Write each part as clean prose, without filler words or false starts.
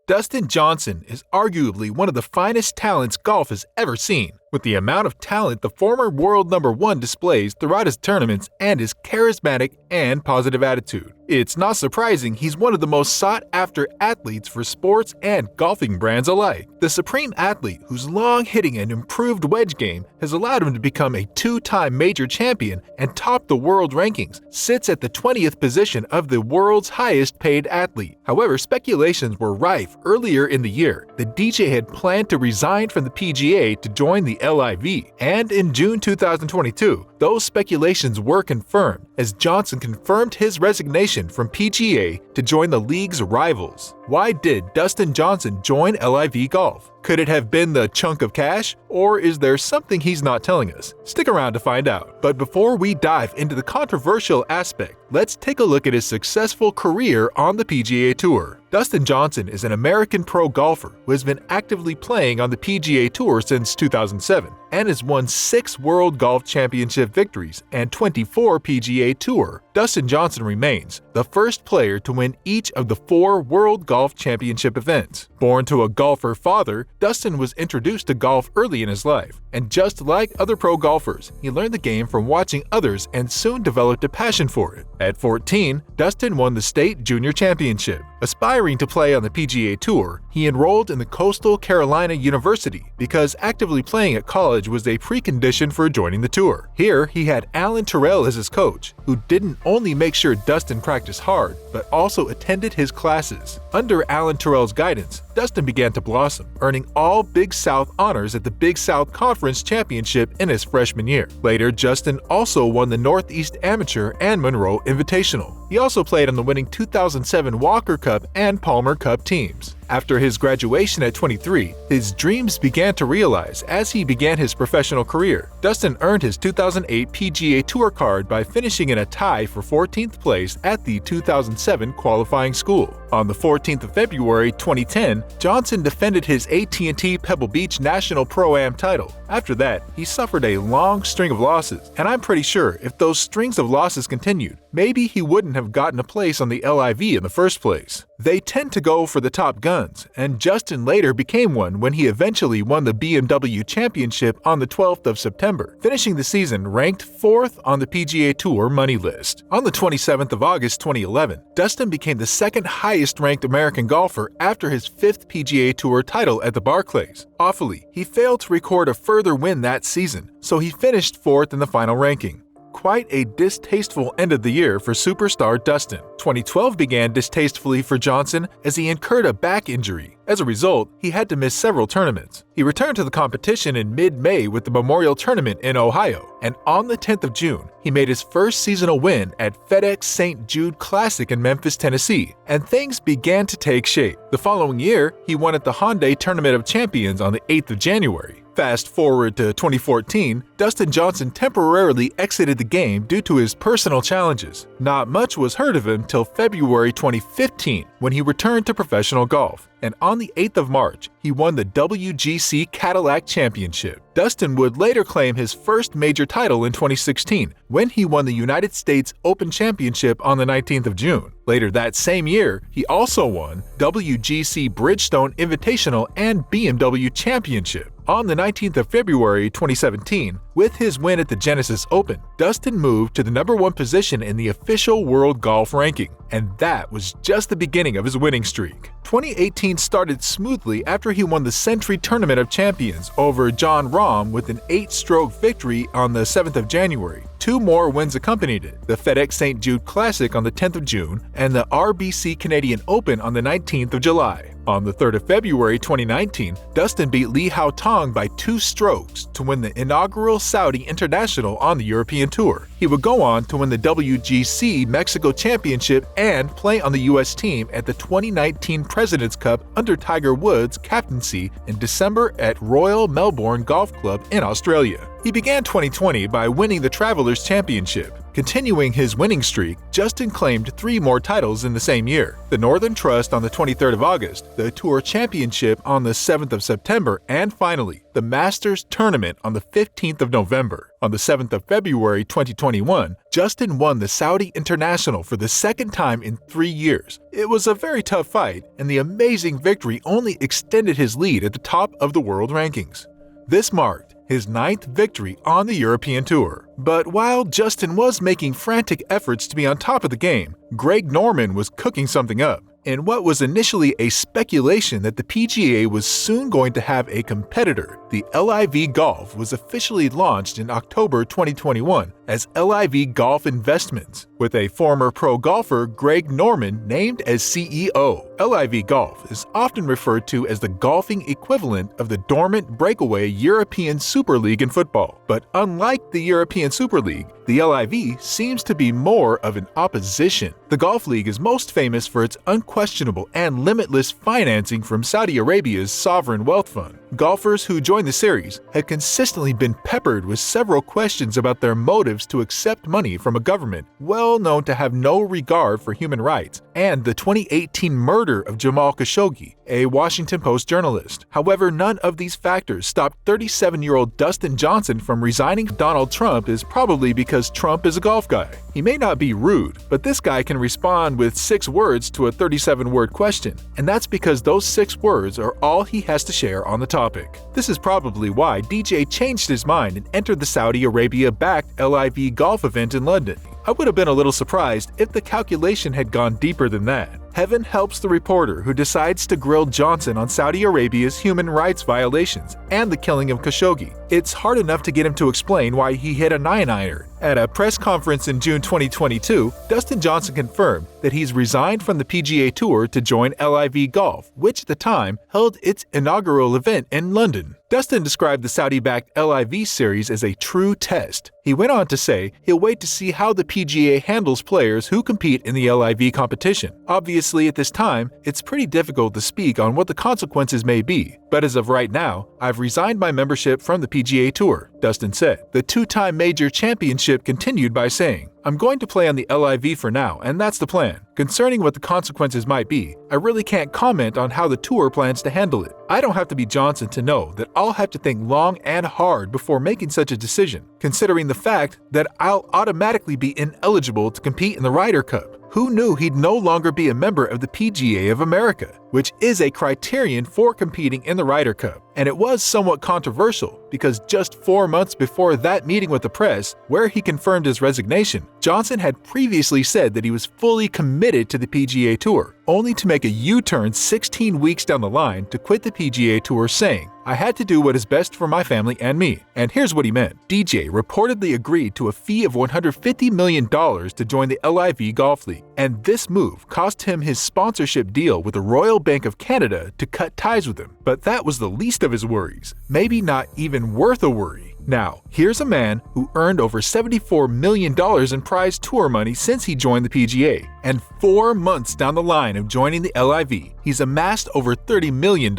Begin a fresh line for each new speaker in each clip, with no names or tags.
Dustin Johnson is arguably one of the finest talents golf has ever seen. With the amount of talent the former world #1 displays throughout his tournaments and his charismatic and positive attitude, it's not surprising he's one of the most sought-after athletes for sports and golfing brands alike. The supreme athlete, whose long hitting and improved wedge game has allowed him to become a two-time major champion and top the world rankings, sits at the 20th position of the world's highest-paid athlete. However, speculations were rife earlier in the year. The DJ had planned to resign from the PGA to join the LIV, and in June 2022, those speculations were confirmed as Johnson confirmed his resignation from PGA to join the league's rivals. Why did Dustin Johnson join LIV Golf? Could it have been the chunk of cash, or is there something he's not telling us? Stick around to find out. But before we dive into the controversial aspect, let's take a look at his successful career on the PGA Tour. Dustin Johnson is an American pro golfer who has been actively playing on the PGA Tour since 2007 and has won 6 World Golf Championship victories and 24 PGA Tour. Dustin Johnson remains the first player to win each of the 4 World Golf Championship events. Born to a golfer father, Dustin was introduced to golf early in his life, and just like other pro golfers, he learned the game from watching others and soon developed a passion for it. At 14, Dustin won the state junior championship. Aspiring to play on the PGA Tour, he enrolled in the Coastal Carolina University because actively playing at college was a precondition for joining the tour. Here, he had Alan Terrell as his coach, who didn't only make sure Dustin practiced hard, but also attended his classes. Under Alan Terrell's guidance, Dustin began to blossom, earning all Big South honors at the Big South Conference Championship in his freshman year. Later, Dustin also won the Northeast Amateur and Monroe Invitational. He also played on the winning 2007 Walker Cup and Palmer Cup teams. After his graduation at 23, his dreams began to realize as he began his professional career. Dustin earned his 2008 PGA Tour card by finishing in a tie for 14th place at the 2007 qualifying school. On the 14th of February 2010, Johnson defended his AT&T Pebble Beach National Pro-Am title. After that, he suffered a long string of losses, and I'm pretty sure if those strings of losses continued, maybe he wouldn't have gotten a place on the LIV in the first place. They tend to go for the top guns, and Justin later became one when he eventually won the BMW Championship on the 12th of September, finishing the season ranked 4th on the PGA Tour money list. On the 27th of August 2011, Dustin became the second highest ranked American golfer after his 5th PGA Tour title at the Barclays. Awfully, he failed to record a further win that season, so he finished 4th in the final ranking. Quite a distasteful end of the year for superstar Dustin. 2012 began distastefully for Johnson as he incurred a back injury. As a result, he had to miss several tournaments. He returned to the competition in mid-May with the Memorial Tournament in Ohio, and on the 10th of June, he made his first seasonal win at FedEx St. Jude Classic in Memphis, Tennessee, and things began to take shape. The following year, he won at the Hyundai Tournament of Champions on the 8th of January. Fast forward to 2014, Dustin Johnson temporarily exited the game due to his personal challenges. Not much was heard of him till February 2015 when he returned to professional golf, and on the 8th of March, he won the WGC Cadillac Championship. Dustin would later claim his first major title in 2016 when he won the United States Open Championship on the 19th of June. Later that same year, he also won WGC Bridgestone Invitational and BMW Championship. On the 19th of February 2017, with his win at the Genesis Open, Dustin moved to the #1 position in the official World Golf Ranking, and that was just the beginning of his winning streak. 2018 started smoothly after he won the Century Tournament of Champions over John Rahm with an 8-stroke victory on the 7th of January. 2 more wins accompanied it, the FedEx St. Jude Classic on the 10th of June and the RBC Canadian Open on the 19th of July. On the 3rd of February 2019, Dustin beat Li Hao Tong by 2 strokes to win the inaugural Saudi International on the European Tour. He would go on to win the WGC Mexico Championship and play on the U.S. team at the 2019 President's Cup under Tiger Woods' captaincy in December at Royal Melbourne Golf Club in Australia. He began 2020 by winning the Travelers Championship. Continuing his winning streak, Justin claimed 3 more titles in the same year: the Northern Trust on the 23rd of August, the Tour Championship on the 7th of September, and finally, the Masters Tournament on the 15th of November. On the 7th of February 2021, Justin won the Saudi International for the second time in 3 years. It was a very tough fight, and the amazing victory only extended his lead at the top of the world rankings. This marked his 9th victory on the European Tour. But while Justin was making frantic efforts to be on top of the game, Greg Norman was cooking something up. In what was initially a speculation that the PGA was soon going to have a competitor, the LIV Golf was officially launched in October 2021 as LIV Golf Investments, with a former pro golfer, Greg Norman, named as CEO. LIV Golf is often referred to as the golfing equivalent of the dormant breakaway European Super League in football. But unlike the European Super League, the LIV seems to be more of an opposition. The Golf League is most famous for its unquestionable and limitless financing from Saudi Arabia's sovereign wealth fund. Golfers who join the series have consistently been peppered with several questions about their motives to accept money from a government well known to have no regard for human rights, and the 2018 murder of Jamal Khashoggi, a Washington Post journalist. However, none of these factors stopped 37-year-old Dustin Johnson from resigning. Donald Trump is probably because Trump is a golf guy. He may not be rude, but this guy can respond with 6 words to a 37-word question, and that's because those 6 words are all he has to share on the topic. This is probably why DJ changed his mind and entered the Saudi Arabia-backed LIV Golf event in London. I would have been a little surprised if the calculation had gone deeper than that. Heaven helps the reporter who decides to grill Johnson on Saudi Arabia's human rights violations and the killing of Khashoggi. It's hard enough to get him to explain why he hit a 9-iron. At a press conference in June 2022, Dustin Johnson confirmed that he's resigned from the PGA Tour to join LIV Golf, which at the time held its inaugural event in London. Dustin described the Saudi-backed LIV series as a true test. He went on to say he'll wait to see how the PGA handles players who compete in the LIV competition. Obviously, at this time, it's pretty difficult to speak on what the consequences may be, but as of right now, I've resigned my membership from the PGA Tour, Dustin said. The 2-time major championship continued by saying, "I'm going to play on the LIV for now, and that's the plan. Concerning what the consequences might be, I really can't comment on how the tour plans to handle it. I don't have to be Johnson to know that I'll have to think long and hard before making such a decision, considering the fact that I'll automatically be ineligible to compete in the Ryder Cup. Who knew he'd no longer be a member of the PGA of America, which is a criterion for competing in the Ryder Cup? And it was somewhat controversial because just 4 months before that meeting with the press, where he confirmed his resignation, Johnson had previously said that he was fully committed to the PGA Tour, only to make a U-turn 16 weeks down the line to quit the PGA Tour, saying, "I had to do what is best for my family and me." And here's what he meant. DJ reportedly agreed to a fee of $150 million to join the LIV Golf League, and this move cost him his sponsorship deal with the Royal Bank of Canada to cut ties with him. But that was the least of his worries, maybe not even worth a worry. Now, here's a man who earned over $74 million in prize tour money since he joined the PGA, and 4 months down the line of joining the LIV, he's amassed over $30 million.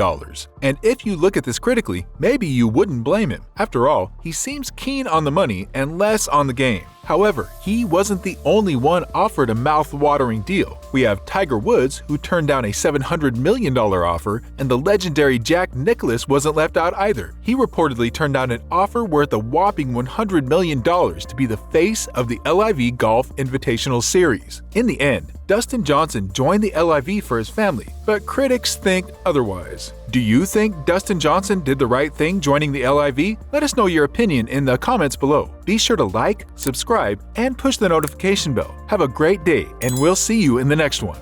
And if you look at this critically, maybe you wouldn't blame him. After all, he seems keen on the money and less on the game. However, he wasn't the only one offered a mouth-watering deal. We have Tiger Woods, who turned down a $700 million offer, and the legendary Jack Nicklaus wasn't left out either. He reportedly turned down an offer worth a whopping $100 million to be the face of the LIV Golf Invitational Series. In the end, Dustin Johnson joined the LIV for his family, but critics think otherwise. Do you think Dustin Johnson did the right thing joining the LIV? Let us know your opinion in the comments below. Be sure to like, subscribe, and push the notification bell. Have a great day, and we'll see you in the next one.